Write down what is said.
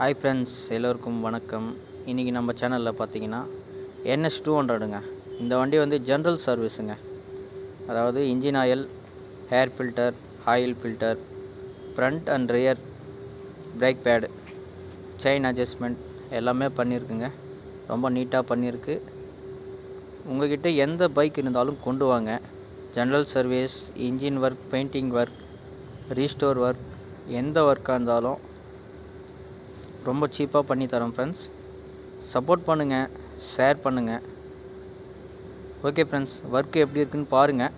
Hi friends, எல்லோருக்கும் வணக்கம். இன்றைக்கி நம்ம சேனலில் பார்த்தீங்கன்னா NS 200ங்க. இந்த வண்டி வந்து ஜென்ரல் சர்வீஸுங்க. அதாவது engine oil, air filter, oil filter, front and rear brake pad, chain adjustment எல்லாமே பண்ணியிருக்குங்க. ரொம்ப நீட்டாக பண்ணியிருக்கு. உங்கள்கிட்ட எந்த பைக் இருந்தாலும் கொண்டு வாங்க. General service, engine work, painting work, restore work, எந்த ஒர்க்காக இருந்தாலும் ரொம்ப சீப்பாக பண்ணி தரோம் ஃப்ரெண்ட்ஸ். சப்போர்ட் பண்ணுங்கள், ஷேர் பண்ணுங்கள். ஓகே ஃப்ரெண்ட்ஸ், ஒர்க் எப்படி இருக்குன்னு பாருங்கள்.